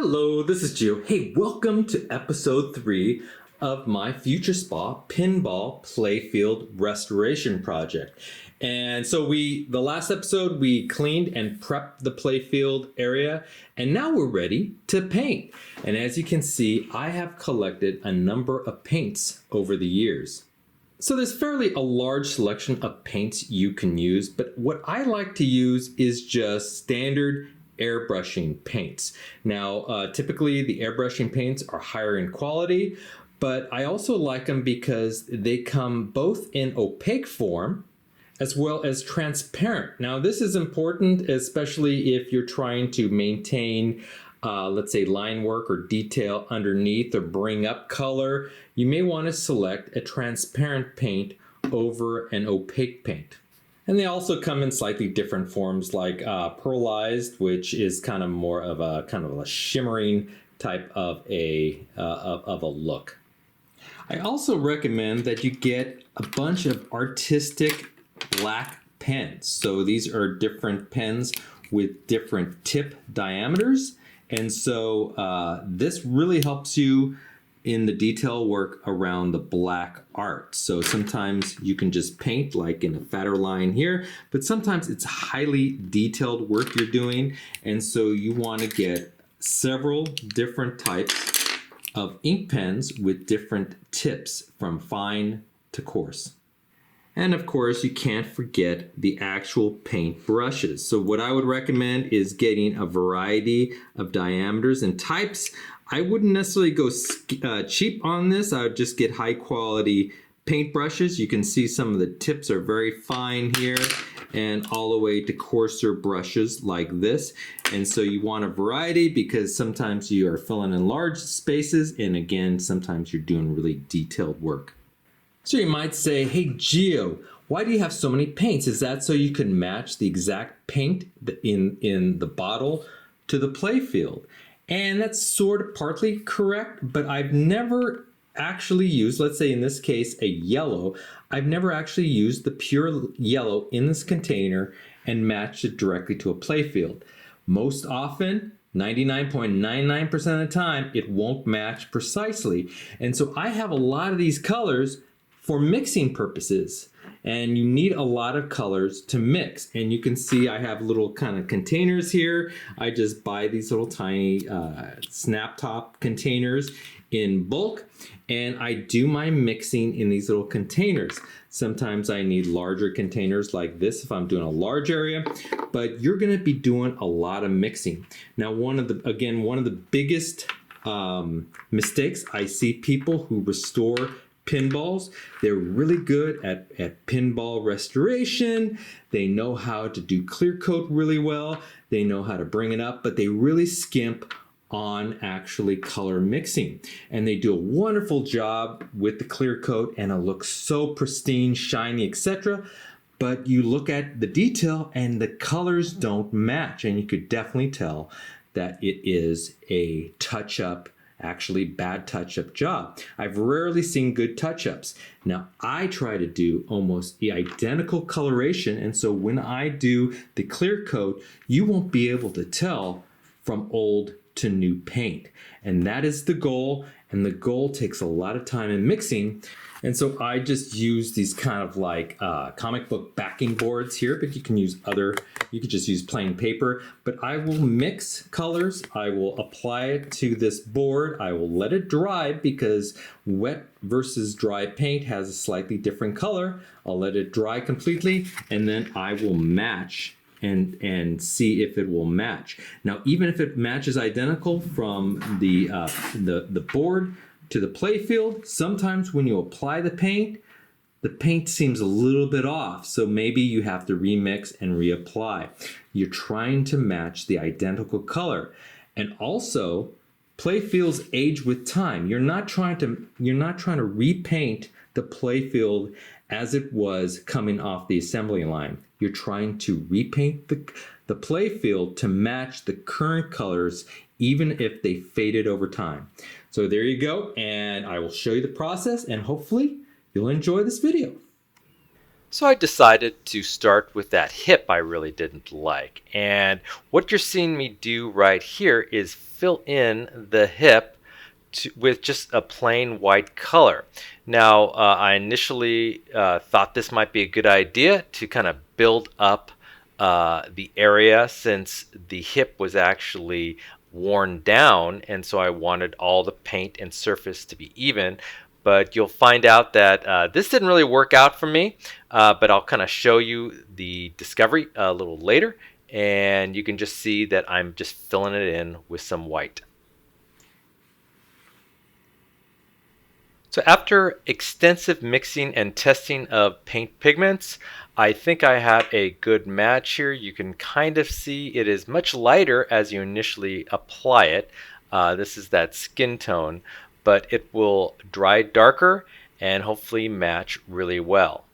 Hello, this is Gio. Hey, welcome to episode 3 of my Future Spa Pinball Playfield Restoration Project. And so the last episode, we cleaned and prepped the playfield area, and now we're ready to paint. And as you can see, I have collected a number of paints over the years. So there's fairly a large selection of paints you can use, but what I like to use is just standard airbrushing paints. Now, typically the airbrushing paints are higher in quality, but I also like them because they come both in opaque form as well as transparent. Now, this is important, especially if you're trying to maintain let's say line work or detail underneath or bring up color. You may want to select a transparent paint over an opaque paint. And they also come in slightly different forms, like pearlized, which is kind of more of a shimmering type of a look. I also recommend that you get a bunch of artistic black pens. So these are different pens with different tip diameters. And so this really helps you in the detail work around the black art. So sometimes you can just paint like in a fatter line here, but sometimes it's highly detailed work you're doing. And so you want to get several different types of ink pens with different tips from fine to coarse. And of course, you can't forget the actual paint brushes. So what I would recommend is getting a variety of diameters and types. I wouldn't necessarily go cheap on this. I would just get high quality paint brushes. You can see some of the tips are very fine here and all the way to coarser brushes like this. And so you want a variety because sometimes you are filling in large spaces, and again, sometimes you're doing really detailed work. So you might say, hey Gio, why do you have so many paints? Is that so you can match the exact paint in the bottle to the playfield? And that's sort of partly correct, but I've never actually used, let's say in this case, a yellow. I've never actually used the pure yellow in this container and matched it directly to a playfield. Most often, 99.99% of the time, it won't match precisely. And so I have a lot of these colors for mixing purposes, and you need a lot of colors to mix. And you can see I have little kind of containers here. I just buy these little tiny snap top containers in bulk, and I do my mixing in these little containers. Sometimes I need larger containers like this if I'm doing a large area, but you're gonna be doing a lot of mixing. Now, one of the biggest mistakes I see people who restore pinballs, they're really good at pinball restoration. They know how to do clear coat really well. They know how to bring it up, but they really skimp on actually color mixing. And they do a wonderful job with the clear coat and it looks so pristine, shiny, etc. But you look at the detail and the colors don't match, and you could definitely tell that it is a touch-up, actually bad touch-up job. I've rarely seen good touch-ups. Now, I try to do almost the identical coloration, and so when I do the clear coat, you won't be able to tell from old to new paint. And that is the goal, and the goal takes a lot of time in mixing. And so I just use these kind of like comic book backing boards here, but you can just use plain paper. But I will mix colors, I will apply it to this board, I will let it dry because wet versus dry paint has a slightly different color. I'll let it dry completely, and then I will match and see if it will match. Now, even if it matches identical from the board to the playfield, sometimes when you apply the paint seems a little bit off. So maybe you have to remix and reapply. You're trying to match the identical color. And also, playfields age with time. You're not trying to repaint the playfield as it was coming off the assembly line. You're trying to repaint the playfield to match the current colors, even if they faded over time. So there you go, and I will show you the process, and hopefully you'll enjoy this video. So I decided to start with that hip I really didn't like. And what you're seeing me do right here is fill in the hip with just a plain white color. Now, I initially thought this might be a good idea to kind of build up the area since the hip was actually worn down, and so I wanted all the paint and surface to be even. But you'll find out that this didn't really work out for me, but I'll kind of show you the discovery a little later, and you can just see that I'm just filling it in with some white. So after extensive mixing and testing of paint pigments, I think I have a good match here. You can kind of see it is much lighter as you initially apply it. This is that skin tone, but it will dry darker and hopefully match really well.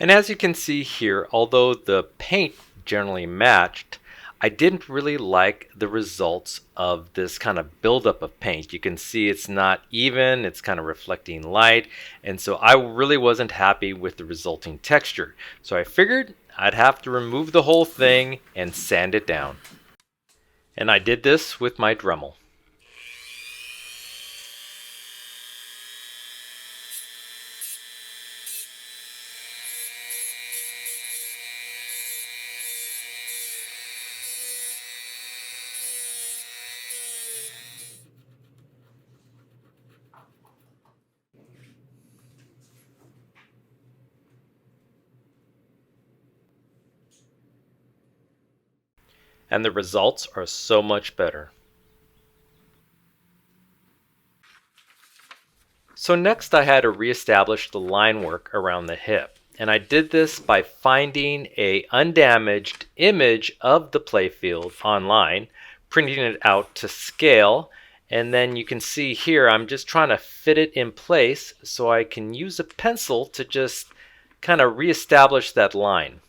And as you can see here, although the paint generally matched, I didn't really like the results of this kind of buildup of paint. You can see it's not even, it's kind of reflecting light, and so I really wasn't happy with the resulting texture. So I figured I'd have to remove the whole thing and sand it down. And I did this with my Dremel. And the results are so much better. So next I had to reestablish the line work around the hip. And I did this by finding a undamaged image of the playfield online, printing it out to scale, and then you can see here I'm just trying to fit it in place so I can use a pencil to just kind of reestablish that line.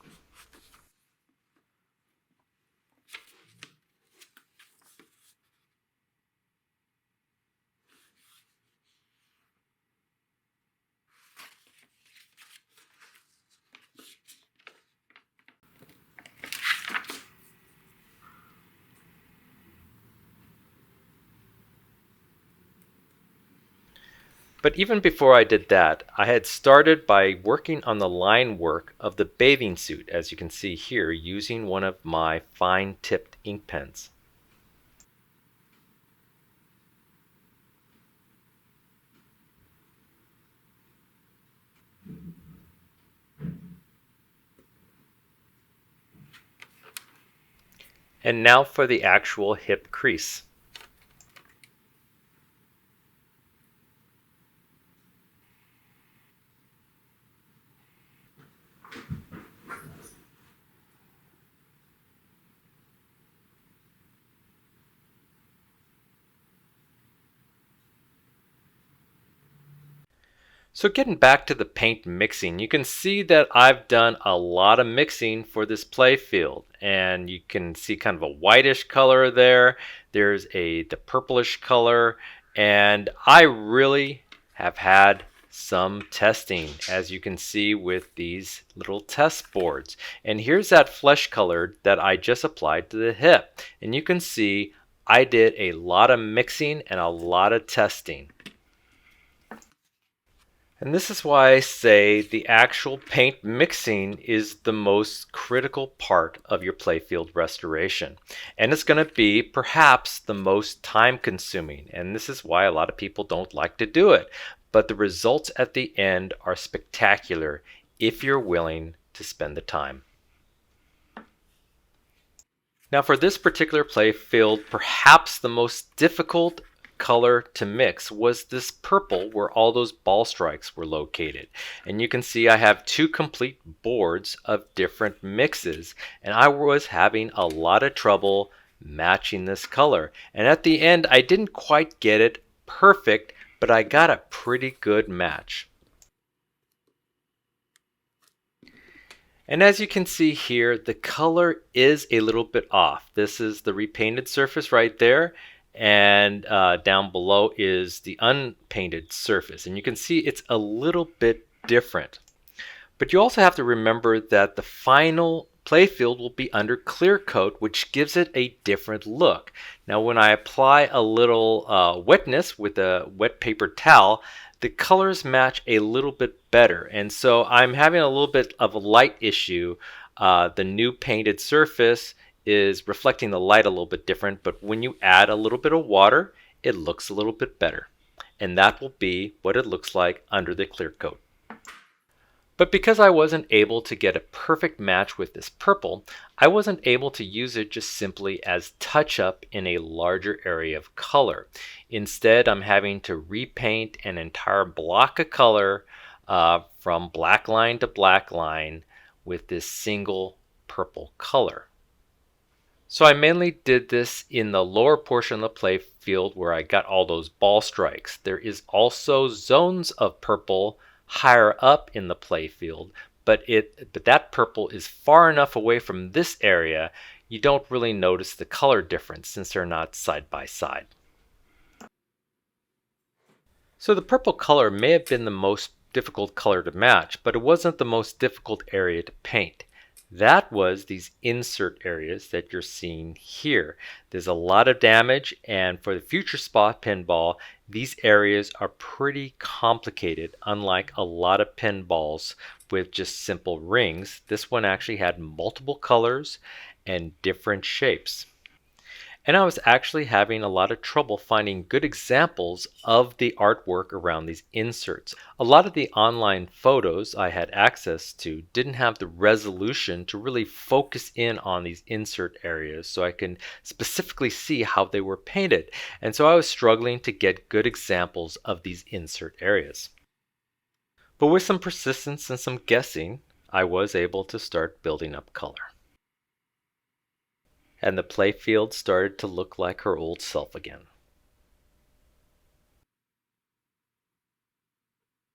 But even before I did that, I had started by working on the line work of the bathing suit, as you can see here, using one of my fine-tipped ink pens. And now for the actual hip crease. So getting back to the paint mixing, you can see that I've done a lot of mixing for this play field, and you can see kind of a whitish color there. There's the purplish color, and I really have had some testing, as you can see with these little test boards. And here's that flesh color that I just applied to the hip, and you can see I did a lot of mixing and a lot of testing. And this is why I say the actual paint mixing is the most critical part of your playfield restoration. And it's going to be perhaps the most time consuming. And this is why a lot of people don't like to do it. But the results at the end are spectacular if you're willing to spend the time. Now for this particular playfield, perhaps the most difficult color to mix was this purple where all those ball strikes were located. And you can see I have two complete boards of different mixes, and I was having a lot of trouble matching this color. And at the end I didn't quite get it perfect, but I got a pretty good match. And as you can see here, the color is a little bit off. This is the repainted surface right there, and down below is the unpainted surface. And you can see it's a little bit different. But you also have to remember that the final playfield will be under clear coat, which gives it a different look. Now when I apply a little wetness with a wet paper towel, the colors match a little bit better. And so I'm having a little bit of a light issue. The new painted surface is reflecting the light a little bit different, but when you add a little bit of water, it looks a little bit better. And that will be what it looks like under the clear coat. But because I wasn't able to get a perfect match with this purple, I wasn't able to use it just simply as touch-up in a larger area of color. Instead, I'm having to repaint an entire block of color from black line to black line with this single purple color. So I mainly did this in the lower portion of the play field where I got all those ball strikes. There is also zones of purple higher up in the play field, but that purple is far enough away from this area you don't really notice the color difference since they're not side by side. So the purple color may have been the most difficult color to match, but it wasn't the most difficult area to paint. That was these insert areas that you're seeing here. There's a lot of damage, and for the Future Spa pinball, these areas are pretty complicated. Unlike a lot of pinballs with just simple rings, this one actually had multiple colors and different shapes. And I was actually having a lot of trouble finding good examples of the artwork around these inserts. A lot of the online photos I had access to didn't have the resolution to really focus in on these insert areas so I can specifically see how they were painted. And so I was struggling to get good examples of these insert areas. But with some persistence and some guessing, I was able to start building up color. And the playfield started to look like her old self again.